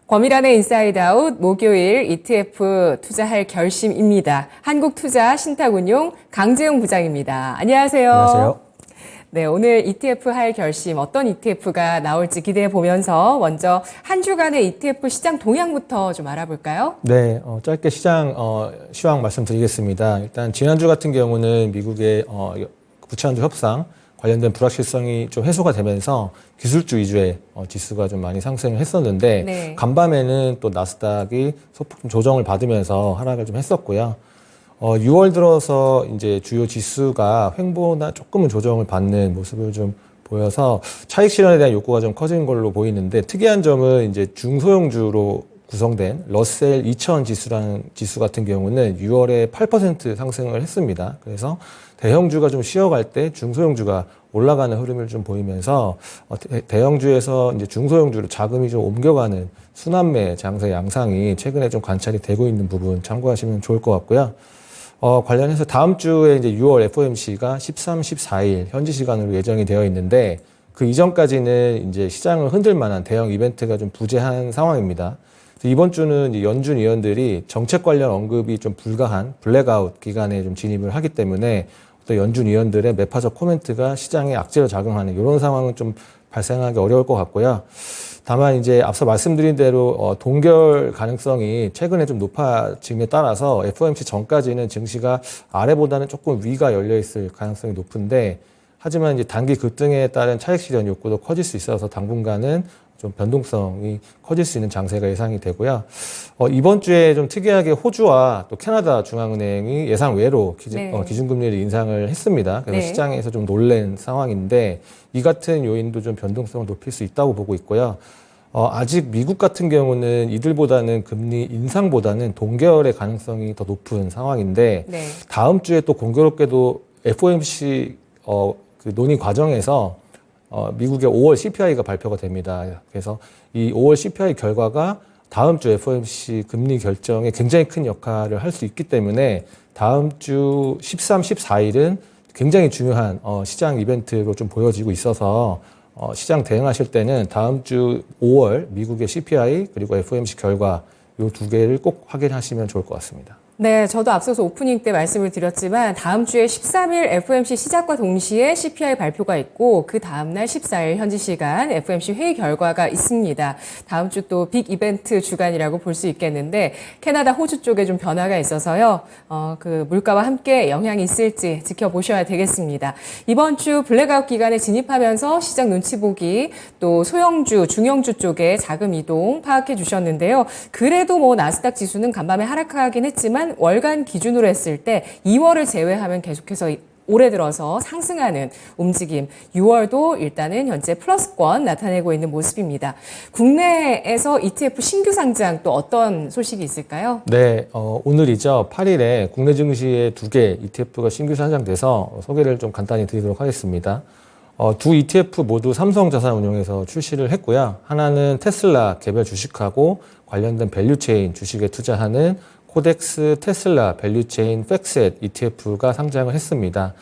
권미란의 인사이드 아웃 목요일 ETF 투자할 결심입니다. 한국투자 신탁운용 강재용 부장입니다. 안녕하세요. 안녕하세요. 네, 오늘 ETF 할 결심 어떤 ETF가 나올지 기대해 보면서 먼저 한 주간의 ETF 시장 동향부터 좀 알아볼까요? 네, 짧게 시장 시황 말씀드리겠습니다. 일단 지난주 같은 경우는 미국의 부채한도 협상 관련된 불확실성이 좀 해소가 되면서 기술주 위주의 지수가 좀 많이 상승을 했었는데 네. 간밤에는 또 나스닥이 소폭 좀 조정을 받으면서 하락을 좀 했었고요. 6월 들어서 이제 주요 지수가 횡보나 조금은 조정을 받는 모습을 좀 보여서 차익 실현에 대한 욕구가 좀 커진 걸로 보이는데 특이한 점은 이제 중소형주로 구성된 러셀 2000 지수라는 지수 같은 경우는 6월에 8% 상승을 했습니다. 그래서 대형주가 좀 쉬어갈 때 중소형주가 올라가는 흐름을 좀 보이면서 대형주에서 이제 중소형주로 자금이 좀 옮겨가는 순환매 장세 양상이 최근에 좀 관찰이 되고 있는 부분 참고하시면 좋을 것 같고요. 관련해서 다음 주에 이제 6월 FOMC가 13, 14일 현지 시간으로 예정이 되어 있는데 그 이전까지는 이제 시장을 흔들 만한 대형 이벤트가 좀 부재한 상황입니다. 이번 주는 이제 연준 위원들이 정책 관련 언급이 좀 불가한 블랙아웃 기간에 좀 진입을 하기 때문에 또 연준 위원들의 매파적 코멘트가 시장에 악재로 작용하는 이런 상황은 좀 발생하기 어려울 것 같고요. 다만 이제 앞서 말씀드린 대로 동결 가능성이 최근에 좀 높아짐에 따라서 FOMC 전까지는 증시가 아래보다는 조금 위가 열려 있을 가능성이 높은데 하지만 이제 단기 급등에 따른 차익 실현 욕구도 커질 수 있어서 당분간은 좀 변동성이 커질 수 있는 장세가 예상이 되고요. 이번 주에 좀 특이하게 호주와 또 캐나다 중앙은행이 예상 외로 기준금리를 인상을 했습니다. 그래서 네. 시장에서 좀 놀란 상황인데 이 같은 요인도 좀 변동성을 높일 수 있다고 보고 있고요. 아직 미국 같은 경우는 이들보다는 금리 인상보다는 동결의 가능성이 더 높은 상황인데 네. 다음 주에 또 공교롭게도 FOMC 그 논의 과정에서 미국의 5월 CPI가 발표가 됩니다. 그래서 이 5월 CPI 결과가 다음 주 FOMC 금리 결정에 굉장히 큰 역할을 할 수 있기 때문에 다음 주 13, 14일은 굉장히 중요한 시장 이벤트로 좀 보여지고 있어서 시장 대응하실 때는 다음 주 5월 미국의 CPI 그리고 FOMC 결과 이 두 개를 꼭 확인하시면 좋을 것 같습니다. 네, 저도 앞서서 오프닝 때 말씀을 드렸지만 다음 주에 13일 FOMC 시작과 동시에 CPI 발표가 있고 그 다음 날 14일 현지 시간 FOMC 회의 결과가 있습니다. 다음 주 또 빅 이벤트 주간이라고 볼 수 있겠는데 캐나다, 호주 쪽에 좀 변화가 있어서요. 그 물가와 함께 영향이 있을지 지켜보셔야 되겠습니다. 이번 주 블랙아웃 기간에 진입하면서 시장 눈치 보기 또 소형주, 중형주 쪽에 자금 이동 파악해 주셨는데요. 그래도 뭐 나스닥 지수는 간밤에 하락하긴 했지만 월간 기준으로 했을 때 2월을 제외하면 계속해서 올해 들어서 상승하는 움직임, 6월도 일단은 현재 플러스권 나타내고 있는 모습입니다. 국내에서 ETF 신규 상장 또 어떤 소식이 있을까요? 네, 오늘이죠. 8일에 국내 증시에 두 개 ETF가 신규 상장돼서 소개를 좀 간단히 드리도록 하겠습니다. 두 ETF 모두 삼성자산운용에서 출시를 했고요. 하나는 테슬라 개별 주식하고 관련된 밸류체인 주식에 투자하는 코덱스 테슬라 밸류체인 팩셋 ETF가 상장을 했습니다.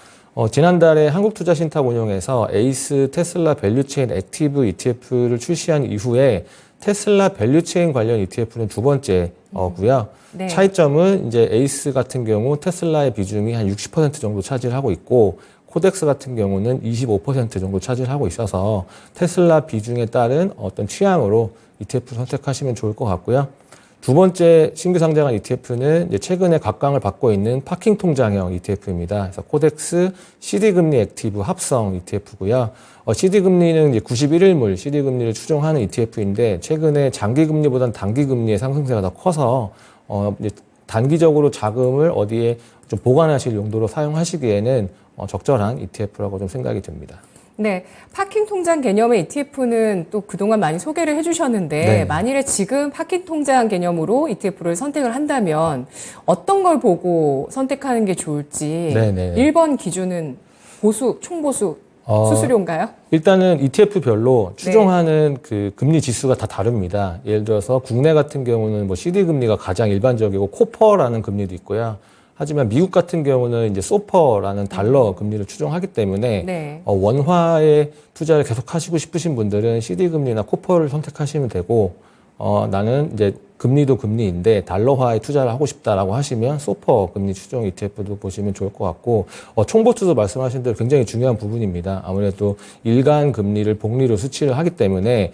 지난달에 한국투자신탁운용에서 에이스 테슬라 밸류체인 액티브 ETF를 출시한 이후에 테슬라 밸류체인 관련 ETF는 두 번째고요. 네. 차이점은 이제 에이스 같은 경우 테슬라의 비중이 한 60% 정도 차지하고 있고 코덱스 같은 경우는 25% 정도 차지하고 있어서 테슬라 비중에 따른 어떤 취향으로 ETF 선택하시면 좋을 것 같고요. 두 번째 신규 상장한 ETF는 이제 최근에 각광을 받고 있는 파킹 통장형 ETF입니다. 그래서 코덱스 CD금리 액티브 합성 ETF고요. CD금리는 이제 91일물 CD금리를 추종하는 ETF인데 최근에 장기금리보다는 단기금리의 상승세가 더 커서 이제 단기적으로 자금을 어디에 좀 보관하실 용도로 사용하시기에는 적절한 ETF라고 좀 생각이 듭니다. 네, 파킹 통장 개념의 ETF는 또 그동안 많이 소개를 해주셨는데 네. 만일에 지금 파킹 통장 개념으로 ETF를 선택을 한다면 어떤 걸 보고 선택하는 게 좋을지 네네. 1번 기준은 보수, 총보수 수수료인가요? 일단은 ETF별로 추종하는 그 금리 지수가 다 다릅니다. 예를 들어서 국내 같은 경우는 뭐 CD 금리가 가장 일반적이고 코퍼라는 금리도 있고요. 하지만 미국 같은 경우는 이제 소퍼라는 달러 금리를 추종하기 때문에 네. 원화에 투자를 계속 하시고 싶으신 분들은 CD 금리나 코퍼를 선택하시면 되고 나는 이제 금리도 금리인데 달러화에 투자를 하고 싶다라고 하시면 소퍼 금리 추종 ETF도 보시면 좋을 것 같고, 총보투도 말씀하신 대로 굉장히 중요한 부분입니다. 아무래도 일간 금리를 복리로 수치를 하기 때문에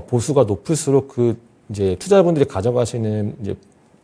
보수가 높을수록 그 이제 투자자분들이 가져가시는 이제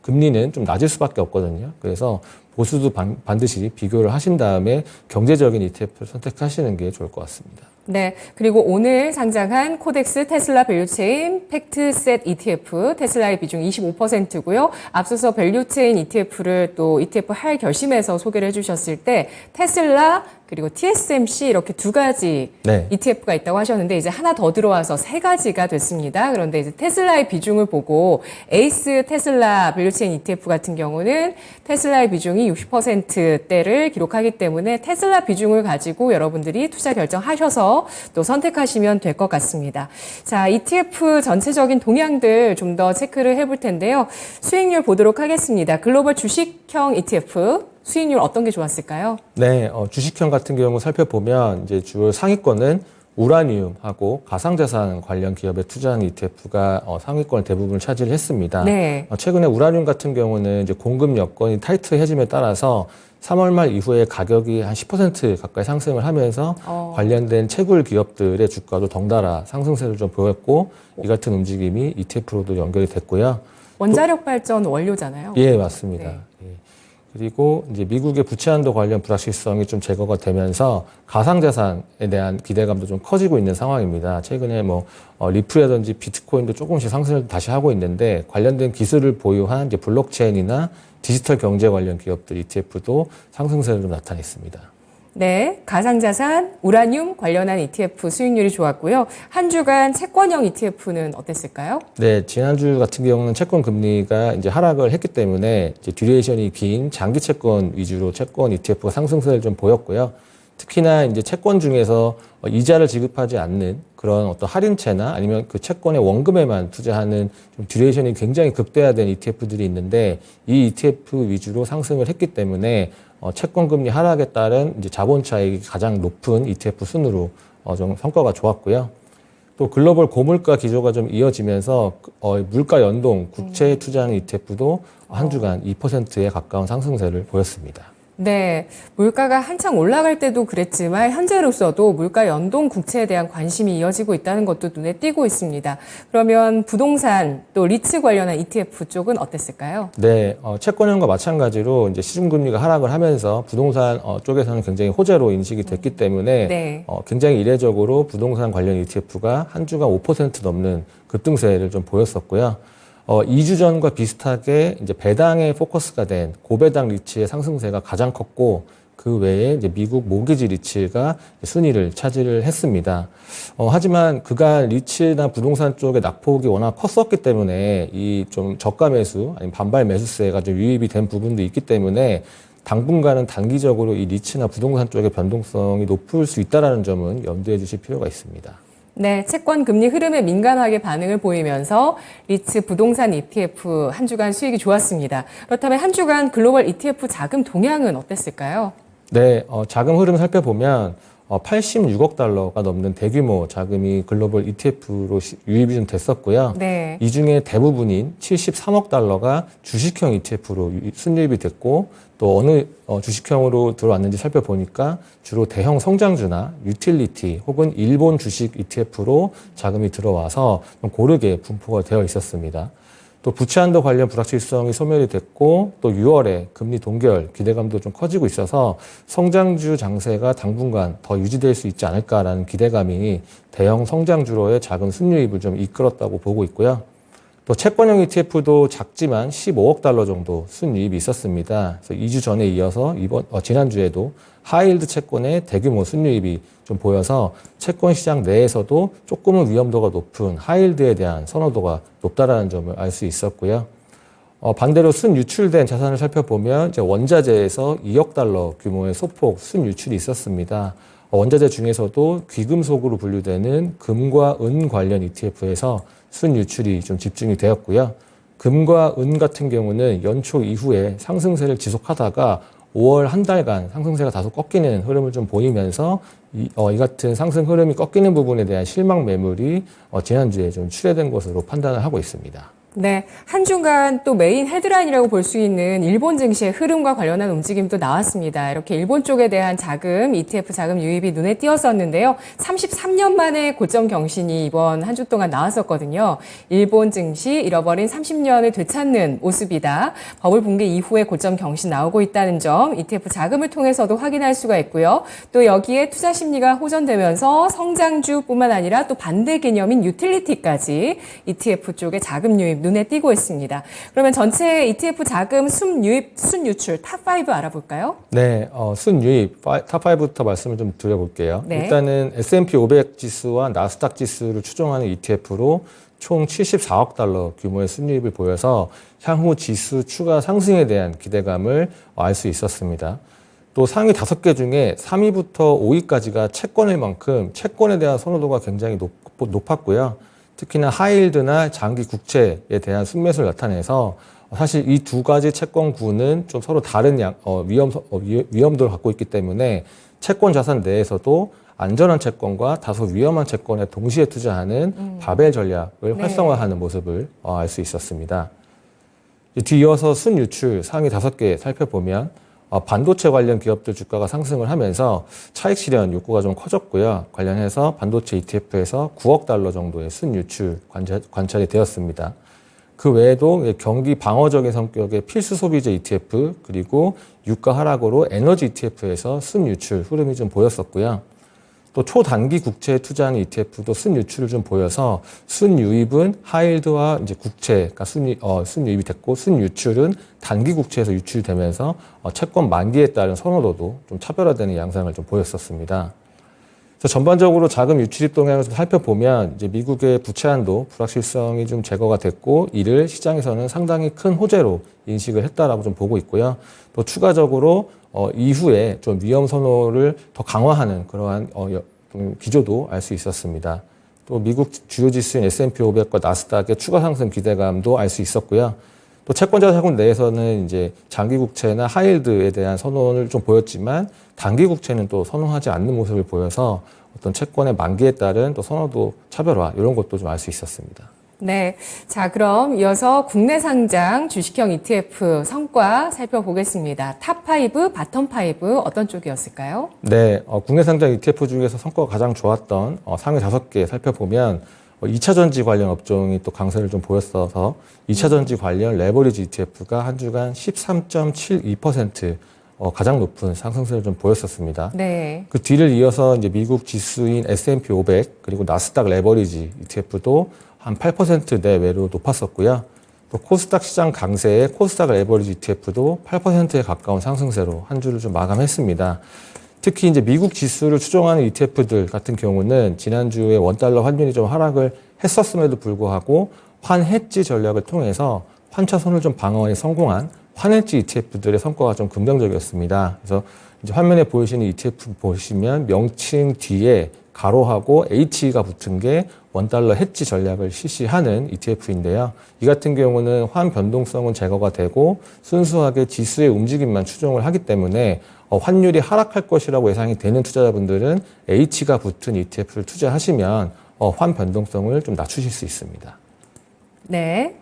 금리는 좀 낮을 수밖에 없거든요. 그래서 보수도 반드시 비교를 하신 다음에 경제적인 ETF를 선택하시는 게 좋을 것 같습니다. 네. 그리고 오늘 상장한 코덱스 테슬라 밸류체인 팩트셋 ETF, 테슬라의 비중 25%고요. 앞서서 밸류체인 ETF를 또 ETF 할 결심에서 소개를 해주셨을 때 테슬라 그리고 TSMC 이렇게 두 가지 네. ETF가 있다고 하셨는데 이제 하나 더 들어와서 세 가지가 됐습니다. 그런데 이제 테슬라의 비중을 보고 에이스 테슬라 밸류체인 ETF 같은 경우는 테슬라의 비중이 60%대를 기록하기 때문에 테슬라 비중을 가지고 여러분들이 투자 결정하셔서 또 선택하시면 될 것 같습니다. 자, ETF 전체적인 동향들 좀 더 체크를 해볼 텐데요. 수익률 보도록 하겠습니다. 글로벌 주식형 ETF 수익률 어떤 게 좋았을까요? 네, 주식형 같은 경우 살펴보면 이제 주요 상위권은 우라늄하고 가상자산 관련 기업에 투자한 ETF가 상위권 대부분을 차지를 했습니다. 네. 최근에 우라늄 같은 경우는 이제 공급 여건이 타이트해짐에 따라서 3월 말 이후에 가격이 한 10% 가까이 상승을 하면서 관련된 채굴 기업들의 주가도 덩달아 상승세를 좀 보였고, 이 같은 움직임이 ETF로도 연결이 됐고요. 원자력 발전 원료잖아요. 예, 맞습니다. 네. 예. 그리고 이제 미국의 부채 한도 관련 불확실성이 좀 제거가 되면서 가상자산에 대한 기대감도 좀 커지고 있는 상황입니다. 최근에 리플이라든지 비트코인도 조금씩 상승을 다시 하고 있는데, 관련된 기술을 보유한 이제 블록체인이나 디지털 경제 관련 기업들 ETF도 상승세를 좀 나타냈습니다. 네, 가상자산, 우라늄 관련한 ETF 수익률이 좋았고요. 한 주간 채권형 ETF는 어땠을까요? 네, 지난주 같은 경우는 채권 금리가 이제 하락을 했기 때문에 이제 듀레이션이 긴 장기 채권 위주로 채권 ETF가 상승세를 좀 보였고요. 특히나 이제 채권 중에서 이자를 지급하지 않는 그런 어떤 할인채나 아니면 그 채권의 원금에만 투자하는 좀 듀레이션이 굉장히 극대화된 ETF들이 있는데, 이 ETF 위주로 상승을 했기 때문에 채권 금리 하락에 따른 이제 자본 차익이 가장 높은 ETF 순으로 좀 성과가 좋았고요. 또 글로벌 고물가 기조가 좀 이어지면서 물가 연동 국채에 투자하는 ETF도 한 주간 2%에 가까운 상승세를 보였습니다. 네, 물가가 한창 올라갈 때도 그랬지만 현재로서도 물가 연동 국채에 대한 관심이 이어지고 있다는 것도 눈에 띄고 있습니다. 그러면 부동산 또 리츠 관련한 ETF 쪽은 어땠을까요? 네, 채권형과 마찬가지로 이제 시중금리가 하락을 하면서 부동산 쪽에서는 굉장히 호재로 인식이 됐기 때문에 네. 굉장히 이례적으로 부동산 관련 ETF가 한 주간 5% 넘는 급등세를 좀 보였었고요. 2주 전과 비슷하게 이제 배당에 포커스가 된 고배당 리츠의 상승세가 가장 컸고, 그 외에 이제 미국 모기지 리츠가 순위를 차지를 했습니다. 하지만 그간 리츠나 부동산 쪽의 낙폭이 워낙 컸었기 때문에 이 좀 저가 매수 아니면 반발 매수세가 좀 유입이 된 부분도 있기 때문에 당분간은 단기적으로 이 리츠나 부동산 쪽의 변동성이 높을 수 있다는 점은 염두해 주실 필요가 있습니다. 네, 채권 금리 흐름에 민감하게 반응을 보이면서 리츠 부동산 ETF 한 주간 수익이 좋았습니다. 그렇다면 한 주간 글로벌 ETF 자금 동향은 어땠을까요? 네, 자금 흐름 살펴보면 86억 달러가 넘는 대규모 자금이 글로벌 ETF로 유입이 좀 됐었고요. 네. 이 중에 대부분인 73억 달러가 주식형 ETF로 순유입이 됐고, 또 어느 주식형으로 들어왔는지 살펴보니까 주로 대형 성장주나 유틸리티 혹은 일본 주식 ETF로 자금이 들어와서 좀 고르게 분포가 되어 있었습니다. 또 부채 한도 관련 불확실성이 소멸이 됐고, 또 6월에 금리 동결 기대감도 좀 커지고 있어서 성장주 장세가 당분간 더 유지될 수 있지 않을까라는 기대감이 대형 성장주로의 작은 순유입을 좀 이끌었다고 보고 있고요. 또 채권형 ETF도 작지만 15억 달러 정도 순유입이 있었습니다. 그래서 2주 전에 이어서 지난주에도 하이힐드 채권의 대규모 순유입이 좀 보여서 채권 시장 내에서도 조금은 위험도가 높은 하이힐드에 대한 선호도가 높다라는 점을 알 수 있었고요. 반대로 순유출된 자산을 살펴보면 이제 원자재에서 2억 달러 규모의 소폭 순유출이 있었습니다. 원자재 중에서도 귀금속으로 분류되는 금과 은 관련 ETF에서 순유출이 좀 집중이 되었고요. 금과 은 같은 경우는 연초 이후에 상승세를 지속하다가 5월 한 달간 상승세가 다소 꺾이는 흐름을 좀 보이면서 이 같은 상승 흐름이 꺾이는 부분에 대한 실망 매물이 지난주에 좀 출회된 것으로 판단을 하고 있습니다. 네, 한 주간 또 메인 헤드라인이라고 볼 수 있는 일본 증시의 흐름과 관련한 움직임도 나왔습니다. 이렇게 일본 쪽에 대한 자금, ETF 자금 유입이 눈에 띄었었는데요. 33년 만에 고점 경신이 이번 한 주 동안 나왔었거든요. 일본 증시 잃어버린 30년을 되찾는 모습이다. 버블 붕괴 이후에 고점 경신 나오고 있다는 점, ETF 자금을 통해서도 확인할 수가 있고요. 또 여기에 투자 심리가 호전되면서 성장주뿐만 아니라 또 반대 개념인 유틸리티까지 ETF 쪽에 자금 유입 눈에 띄고 있습니다. 그러면 전체 ETF 자금 순유입, 순유출 탑5 알아볼까요? 네, 순유입 탑5부터 말씀을 좀 드려볼게요. 네. 일단은 S&P 500 지수와 나스닥 지수를 추종하는 ETF로 총 74억 달러 규모의 순유입을 보여서 향후 지수 추가 상승에 대한 기대감을 알 수 있었습니다. 또 상위 5개 중에 3위부터 5위까지가 채권일 만큼 채권에 대한 선호도가 굉장히 높았고요. 특히나 하이힐드나 장기 국채에 대한 순매수를 나타내서 사실 이 두 가지 채권구는 좀 서로 다른 위험도를 갖고 있기 때문에 채권 자산 내에서도 안전한 채권과 다소 위험한 채권에 동시에 투자하는 바벨 전략을 활성화하는 모습을 알 수 있었습니다. 뒤이어서 순유출 상위 5개 살펴보면 반도체 관련 기업들 주가가 상승을 하면서 차익 실현 욕구가 좀 커졌고요. 관련해서 반도체 ETF에서 9억 달러 정도의 순유출 관찰이 되었습니다. 그 외에도 경기 방어적인 성격의 필수 소비재 ETF 그리고 유가 하락으로 에너지 ETF에서 순유출 흐름이 좀 보였었고요. 또 초단기 국채에 투자하는 ETF도 순유출을 좀 보여서 순유입은 하이힐드와 이제 국채가 순유입이 됐고 순유출은 단기 국채에서 유출되면서 채권 만기에 따른 선호도도 좀 차별화되는 양상을 좀 보였었습니다. 그래서 전반적으로 자금 유출입 동향을 좀 살펴보면 이제 미국의 부채 한도 불확실성이 좀 제거가 됐고 이를 시장에서는 상당히 큰 호재로 인식을 했다라고 좀 보고 있고요. 또 추가적으로 이후에 좀 위험 선호를 더 강화하는 그러한 기조도 알 수 있었습니다. 또 미국 주요 지수인 S&P 500과 나스닥의 추가 상승 기대감도 알 수 있었고요. 또 채권자 자금 내에서는 이제 장기 국채나 하이힐드에 대한 선호를 좀 보였지만 단기 국채는 또 선호하지 않는 모습을 보여서 어떤 채권의 만기에 따른 또 선호도 차별화 이런 것도 좀 알 수 있었습니다. 네. 자, 그럼 이어서 국내 상장 주식형 ETF 성과 살펴보겠습니다. 탑5, 바텀5 어떤 쪽이었을까요? 네. 국내 상장 ETF 중에서 성과가 가장 좋았던 상위 5개 살펴보면 2차 전지 관련 업종이 또 강세를 좀 보였어서 2차 전지 관련 레버리지 ETF가 한 주간 13.72% 가장 높은 상승세를 좀 보였었습니다. 네. 그 뒤를 이어서 이제 미국 지수인 S&P 500 그리고 나스닥 레버리지 ETF도 한 8% 내외로 높았었고요. 또 코스닥 시장 강세에 코스닥 레버리지 ETF도 8%에 가까운 상승세로 한 주를 좀 마감했습니다. 특히 이제 미국 지수를 추종하는 ETF들 같은 경우는 지난주에 원달러 환율이 좀 하락을 했었음에도 불구하고 환해지 전략을 통해서 환차손을 좀 방어에 성공한 환해지 ETF들의 성과가 좀 긍정적이었습니다. 그래서 이제 화면에 보이시는 ETF 보시면 명칭 뒤에 가로하고 H가 붙은 게 원달러 해지 전략을 실시하는 ETF인데요. 이 같은 경우는 환 변동성은 제거가 되고 순수하게 지수의 움직임만 추종을 하기 때문에 환율이 하락할 것이라고 예상이 되는 투자자분들은 H가 붙은 ETF를 투자하시면 환 변동성을 좀 낮추실 수 있습니다. 네.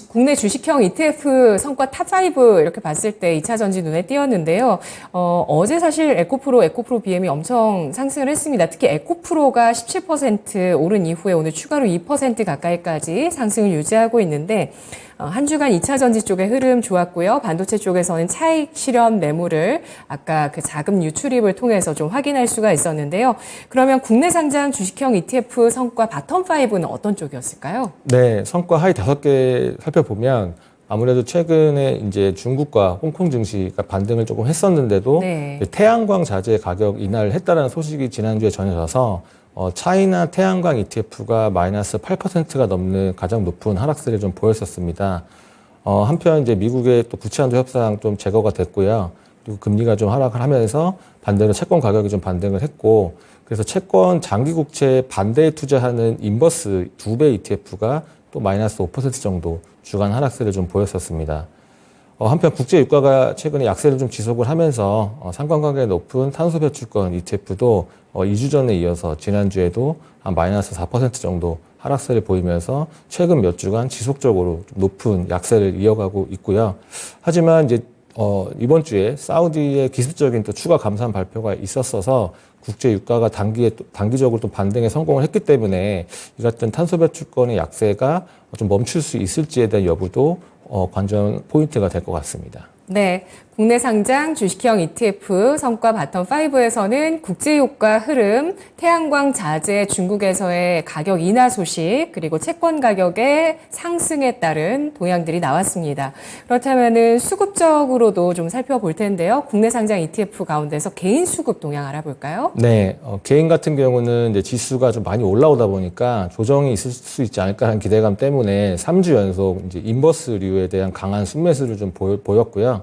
국내 주식형 ETF 성과 탑5 이렇게 봤을 때 2차 전지 눈에 띄었는데요. 어제 사실 에코프로 BM이 엄청 상승을 했습니다. 특히 에코프로가 17% 오른 이후에 오늘 추가로 2% 가까이까지 상승을 유지하고 있는데, 한 주간 2차 전지 쪽의 흐름 좋았고요. 반도체 쪽에서는 차익 실현 매물을 아까 그 자금 유출입을 통해서 좀 확인할 수가 있었는데요. 그러면 국내 상장 주식형 ETF 성과 바텀5는 어떤 쪽이었을까요? 네, 성과 하위 5개 살펴보면 아무래도 최근에 이제 중국과 홍콩 증시가 반등을 조금 했었는데도 네. 태양광 자재 가격 인하를 했다는 소식이 지난주에 전해져서 차이나 태양광 ETF가 마이너스 8%가 넘는 가장 높은 하락세를 좀 보였었습니다. 한편 이제 미국의 또 부채한도 협상 좀 제거가 됐고요. 그리고 금리가 좀 하락을 하면서 반대로 채권 가격이 좀 반등을 했고, 그래서 채권 장기 국채 반대에 투자하는 인버스 2배 ETF가 또 마이너스 5% 정도 주간 하락세를 좀 보였었습니다. 한편 국제 유가가 최근에 약세를 좀 지속을 하면서 상관관계가 높은 탄소 배출권 ETF도 2주 전에 이어서 지난주에도 한 마이너스 4% 정도 하락세를 보이면서 최근 몇 주간 지속적으로 좀 높은 약세를 이어가고 있고요. 하지만 이제 이번 주에 사우디의 기습적인 또 추가 감산 발표가 있었어서 국제 유가가 단기적으로 또 반등에 성공을 했기 때문에 이 같은 탄소 배출권의 약세가 좀 멈출 수 있을지에 대한 여부도 관전 포인트가 될 것 같습니다. 네, 국내 상장 주식형 ETF 성과 바텀 5에서는 국제유가 흐름, 태양광 자재 중국에서의 가격 인하 소식, 그리고 채권 가격의 상승에 따른 동향들이 나왔습니다. 그렇다면은 수급적으로도 좀 살펴볼 텐데요. 국내 상장 ETF 가운데서 개인 수급 동향 알아볼까요? 네, 개인 같은 경우는 이제 지수가 좀 많이 올라오다 보니까 조정이 있을 수 있지 않을까 하는 기대감 때문에 3주 연속 이제 인버스류에 대한 강한 순매수를 좀 보였고요.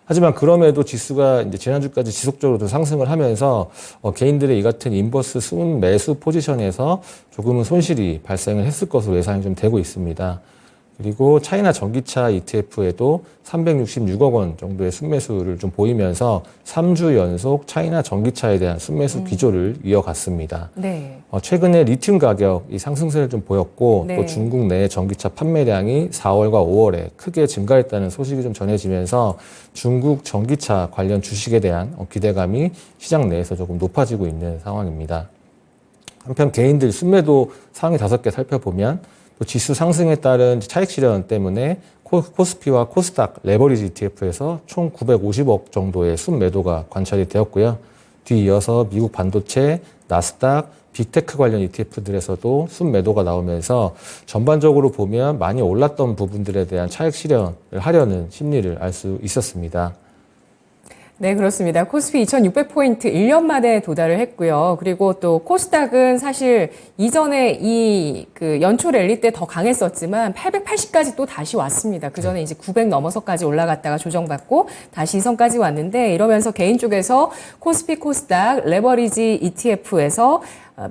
하지만 그럼에도 지수가 이제 지난주까지 지속적으로 좀 상승을 하면서 개인들의 이 같은 인버스 순매수 포지션에서 조금은 손실이 발생을 했을 것으로 예상이 좀 되고 있습니다. 그리고 차이나 전기차 ETF에도 366억 원 정도의 순매수를 좀 보이면서 3주 연속 차이나 전기차에 대한 순매수 기조를 이어갔습니다. 네. 최근에 리튬 가격이 상승세를 좀 보였고 네. 또 중국 내 전기차 판매량이 4월과 5월에 크게 증가했다는 소식이 좀 전해지면서 중국 전기차 관련 주식에 대한 기대감이 시장 내에서 조금 높아지고 있는 상황입니다. 한편 개인들 순매도 상위 5개 살펴보면 또 지수 상승에 따른 차익 실현 때문에 코스피와 코스닥 레버리지 ETF에서 총 950억 정도의 순매도가 관찰이 되었고요. 뒤이어서 미국 반도체, 나스닥, 빅테크 관련 ETF들에서도 순매도가 나오면서 전반적으로 보면 많이 올랐던 부분들에 대한 차익 실현을 하려는 심리를 알 수 있었습니다. 네, 그렇습니다. 코스피 2600포인트 1년 만에 도달을 했고요. 그리고 또 코스닥은 사실 이전에 그 연초 랠리 때 더 강했었지만 880까지 또 다시 왔습니다. 그 전에 이제 900 넘어서까지 올라갔다가 조정받고 다시 이 선까지 왔는데 이러면서 개인 쪽에서 코스피 코스닥 레버리지 ETF에서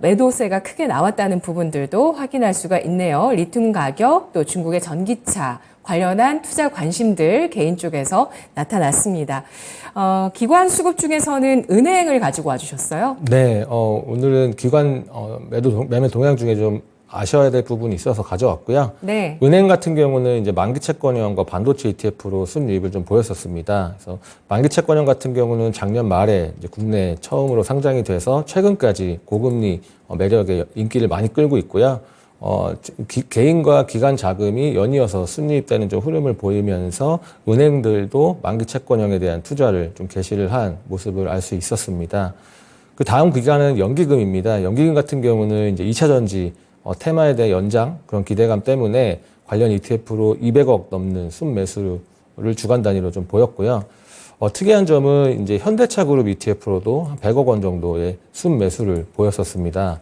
매도세가 크게 나왔다는 부분들도 확인할 수가 있네요. 리튬 가격, 또 중국의 전기차 관련한 투자 관심들 개인 쪽에서 나타났습니다. 기관 수급 중에서는 은행을 가지고 와주셨어요. 네, 오늘은 기관 매매 동향 중에 좀 아셔야 될 부분이 있어서 가져왔고요. 네. 은행 같은 경우는 이제 만기채권형과 반도체 ETF로 순이익을 좀 보였었습니다. 그래서 만기채권형 같은 경우는 작년 말에 이제 국내 처음으로 상장이 돼서 최근까지 고금리 매력의 인기를 많이 끌고 있고요. 개인과 기관 자금이 연이어서 순이익되는 좀 흐름을 보이면서 은행들도 만기 채권형에 대한 투자를 좀 개시를 한 모습을 알 수 있었습니다. 그 다음 기간은 연기금입니다. 연기금 같은 경우는 이제 2차 전지 테마에 대한 연장 그런 기대감 때문에 관련 ETF로 200억 넘는 순매수를 주간 단위로 좀 보였고요. 특이한 점은 이제 현대차 그룹 ETF로도 한 100억 원 정도의 순매수를 보였었습니다.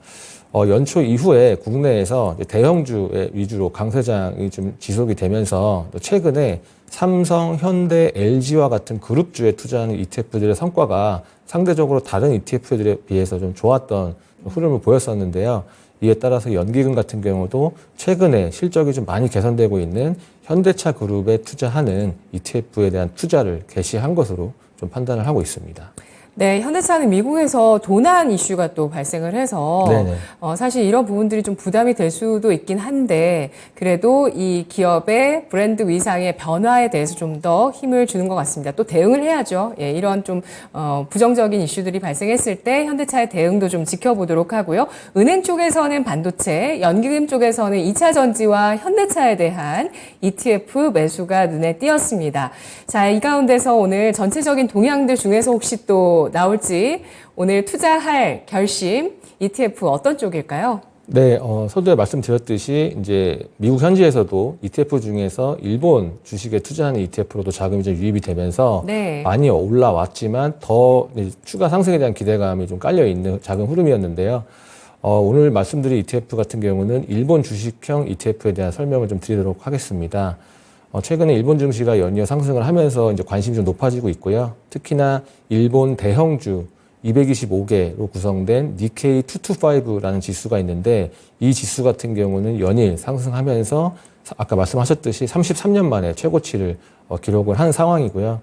연초 이후에 국내에서 대형주 위주로 강세장이 좀 지속이 되면서 또 최근에 삼성, 현대, LG와 같은 그룹주에 투자하는 ETF들의 성과가 상대적으로 다른 ETF들에 비해서 좀 좋았던 흐름을 보였었는데요. 이에 따라서 연기금 같은 경우도 최근에 실적이 좀 많이 개선되고 있는 현대차 그룹에 투자하는 ETF에 대한 투자를 개시한 것으로 좀 판단을 하고 있습니다. 네, 현대차는 미국에서 도난 이슈가 또 발생을 해서 사실 이런 부분들이 좀 부담이 될 수도 있긴 한데 그래도 이 기업의 브랜드 위상의 변화에 대해서 좀 더 힘을 주는 것 같습니다. 또 대응을 해야죠. 예, 이런 좀 부정적인 이슈들이 발생했을 때 현대차의 대응도 좀 지켜보도록 하고요. 은행 쪽에서는 반도체, 연기금 쪽에서는 2차 전지와 현대차에 대한 ETF 매수가 눈에 띄었습니다. 자, 이 가운데서 오늘 전체적인 동향들 중에서 혹시 또 나올지 오늘 투자할 결심 ETF 어떤 쪽일까요? 네, 서두에 말씀드렸듯이 이제 미국 현지에서도 ETF 중에서 일본 주식에 투자하는 ETF로도 자금이 좀 유입이 되면서 많이 올라왔지만 더 추가 상승에 대한 기대감이 좀 깔려 있는 자금 흐름이었는데요. 오늘 말씀드린 ETF 같은 경우는 일본 주식형 ETF에 대한 설명을 좀 드리도록 하겠습니다. 최근에 일본 증시가 연이어 상승을 하면서 이제 관심이 좀 높아지고 있고요. 특히나 일본 대형주 225개로 구성된 니케이 225라는 지수가 있는데 이 지수 같은 경우는 연일 상승하면서 아까 말씀하셨듯이 33년 만에 최고치를 기록을 한 상황이고요.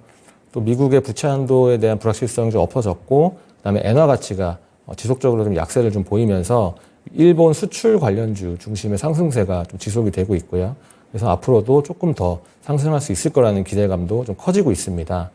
또 미국의 부채 한도에 대한 불확실성이 좀 엎어졌고, 그다음에 엔화 가치가 지속적으로 좀 약세를 좀 보이면서 일본 수출 관련주 중심의 상승세가 좀 지속이 되고 있고요. 그래서 앞으로도 조금 더 상승할 수 있을 거라는 기대감도 좀 커지고 있습니다.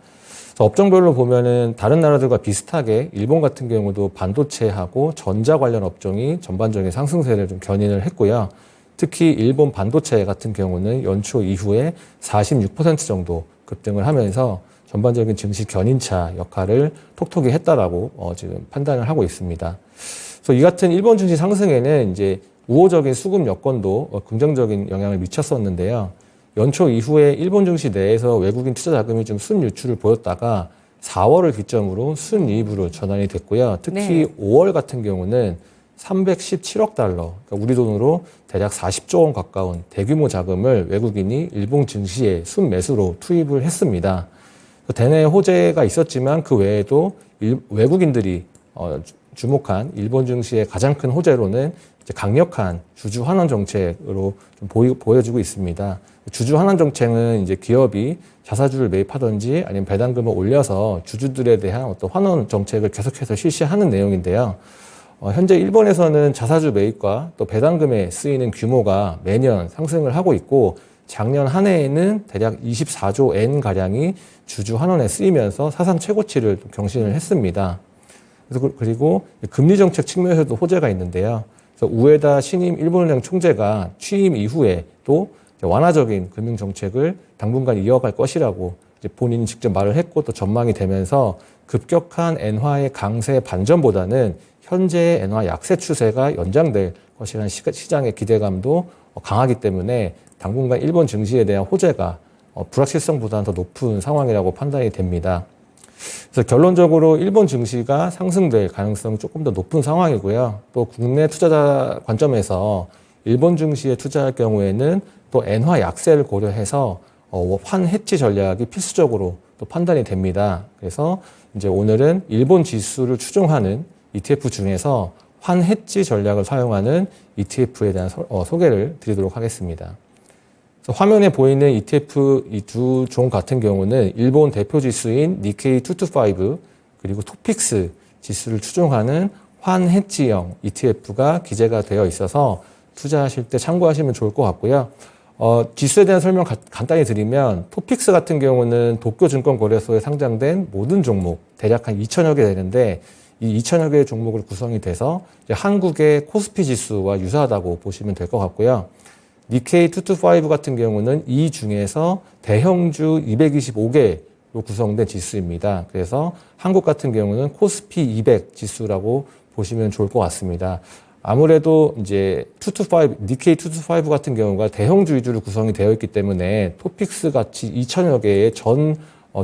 그래서 업종별로 보면은 다른 나라들과 비슷하게 일본 같은 경우도 반도체하고 전자 관련 업종이 전반적인 상승세를 좀 견인을 했고요. 특히 일본 반도체 같은 경우는 연초 이후에 46% 정도 급등을 하면서 전반적인 증시 견인차 역할을 톡톡히 했다라고 지금 판단을 하고 있습니다. 그래서 이 같은 일본 증시 상승에는 이제 우호적인 수급 여건도 긍정적인 영향을 미쳤었는데요. 연초 이후에 일본 증시 내에서 외국인 투자 자금이 좀 순유출을 보였다가 4월을 기점으로 순이입으로 전환이 됐고요. 특히 5월 같은 경우는 317억 달러, 그러니까 우리 돈으로 대략 40조 원 가까운 대규모 자금을 외국인이 일본 증시에 순매수로 투입을 했습니다. 대내 호재가 있었지만 그 외에도 외국인들이 주목한 일본 증시의 가장 큰 호재로는 이제 강력한 주주 환원 정책으로 좀 보여지고 있습니다. 주주 환원 정책은 이제 기업이 자사주를 매입하든지 아니면 배당금을 올려서 주주들에 대한 어떤 환원 정책을 계속해서 실시하는 내용인데요. 현재 일본에서는 자사주 매입과 또 배당금에 쓰이는 규모가 매년 상승을 하고 있고 작년 한 해에는 대략 24조 엔 가량이 주주 환원에 쓰이면서 사상 최고치를 경신을 했습니다. 그리고 금리 정책 측면에서도 호재가 있는데요. 그래서 우에다 신임 일본은행 총재가 취임 이후에도 완화적인 금융 정책을 당분간 이어갈 것이라고 이제 본인이 직접 말을 했고 또 전망이 되면서 급격한 엔화의 강세 반전보다는 현재의 엔화 약세 추세가 연장될 것이라는 시장의 기대감도 강하기 때문에 당분간 일본 증시에 대한 호재가 불확실성보다는 더 높은 상황이라고 판단이 됩니다. 그래서 결론적으로 일본 증시가 상승될 가능성이 조금 더 높은 상황이고요. 또 국내 투자자 관점에서 일본 증시에 투자할 경우에는 또 엔화 약세를 고려해서 환 해지 전략이 필수적으로 또 판단이 됩니다. 그래서 이제 오늘은 일본 지수를 추종하는 ETF 중에서 환 해지 전략을 사용하는 ETF에 대한 소개를 드리도록 하겠습니다. 화면에 보이는 ETF 이 두 종 같은 경우는 일본 대표 지수인 니케이 225 그리고 토픽스 지수를 추종하는 환 해지형 ETF가 기재가 되어 있어서 투자하실 때 참고하시면 좋을 것 같고요. 지수에 대한 설명 간단히 드리면 토픽스 같은 경우는 도쿄증권거래소에 상장된 모든 종목 대략 한 2천여 개 되는데 이 2천여 개의 종목으로 구성이 돼서 이제 한국의 코스피 지수와 유사하다고 보시면 될 것 같고요. 니케이 225 같은 경우는 이 중에서 대형주 225개로 구성된 지수입니다. 그래서 한국 같은 경우는 코스피 200 지수라고 보시면 좋을 것 같습니다. 아무래도 이제 니케이 225 같은 경우가 대형주 위주로 구성이 되어 있기 때문에 토픽스 같이 2천여 개의 전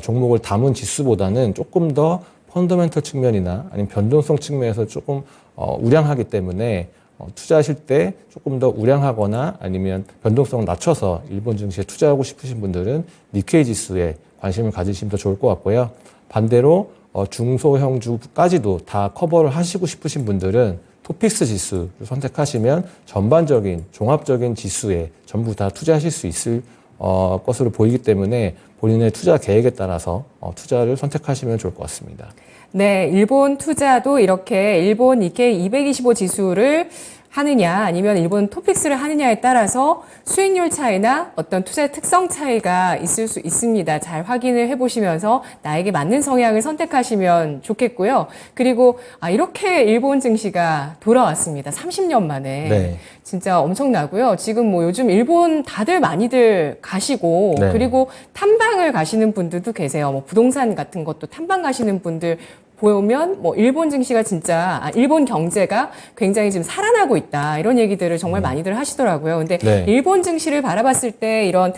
종목을 담은 지수보다는 조금 더 펀더멘털 측면이나 아니면 변동성 측면에서 조금 우량하기 때문에 투자하실 때 조금 더 우량하거나 아니면 변동성을 낮춰서 일본 증시에 투자하고 싶으신 분들은 니케이 지수에 관심을 가지시면 더 좋을 것 같고요. 반대로 중소형주까지도 다 커버를 하시고 싶으신 분들은 토픽스 지수를 선택하시면 전반적인 종합적인 지수에 전부 다 투자하실 수 있을 것으로 보이기 때문에 본인의 투자 계획에 따라서 투자를 선택하시면 좋을 것 같습니다. 네, 일본 투자도 이렇게 일본 니케이 225 지수를 하느냐 아니면 일본 토픽스를 하느냐에 따라서 수익률 차이나 어떤 투자의 특성 차이가 있을 수 있습니다. 잘 확인을 해보시면서 나에게 맞는 성향을 선택하시면 좋겠고요. 그리고 이렇게 일본 증시가 돌아왔습니다. 30년 만에. 네. 진짜 엄청나고요. 지금 뭐 요즘 일본 다들 많이들 가시고 네. 그리고 탐방을 가시는 분들도 계세요. 뭐 부동산 같은 것도 탐방 가시는 분들 보면 뭐 일본 증시가 진짜 일본 경제가 굉장히 지금 살아나고 있다 이런 얘기들을 정말 많이들 하시더라고요. 근데 네. 일본 증시를 바라봤을 때 이런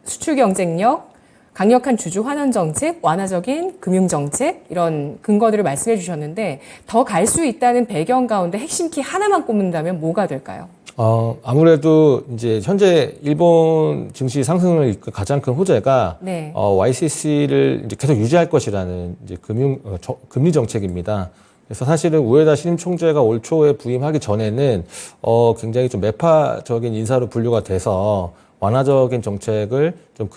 수출 경쟁력, 강력한 주주 환원 정책, 완화적인 금융 정책 이런 근거들을 말씀해 주셨는데 더 갈 수 있다는 배경 가운데 핵심 키 하나만 꼽는다면 뭐가 될까요? 아무래도 이제 현재 일본 증시 상승을 이끌 가장 큰 호재가 네. YCC를 이제 계속 유지할 것이라는 이제 금리 정책입니다. 그래서 사실은 우에다 신임 총재가 올 초에 부임하기 전에는 굉장히 좀 매파적인 인사로 분류가 돼서 완화적인 정책을 좀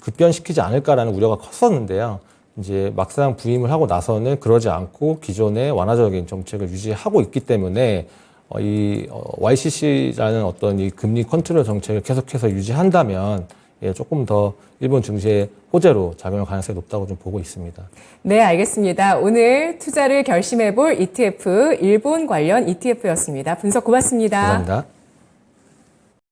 급변시키지 않을까라는 우려가 컸었는데요. 이제 막상 부임을 하고 나서는 그러지 않고 기존의 완화적인 정책을 유지하고 있기 때문에 YCC라는 어떤 이 금리 컨트롤 정책을 계속해서 유지한다면 조금 더 일본 증시의 호재로 작용할 가능성이 높다고 좀 보고 있습니다. 네, 알겠습니다. 오늘 투자를 결심해 볼 ETF, 일본 관련 ETF였습니다. 분석 고맙습니다. 감사합니다.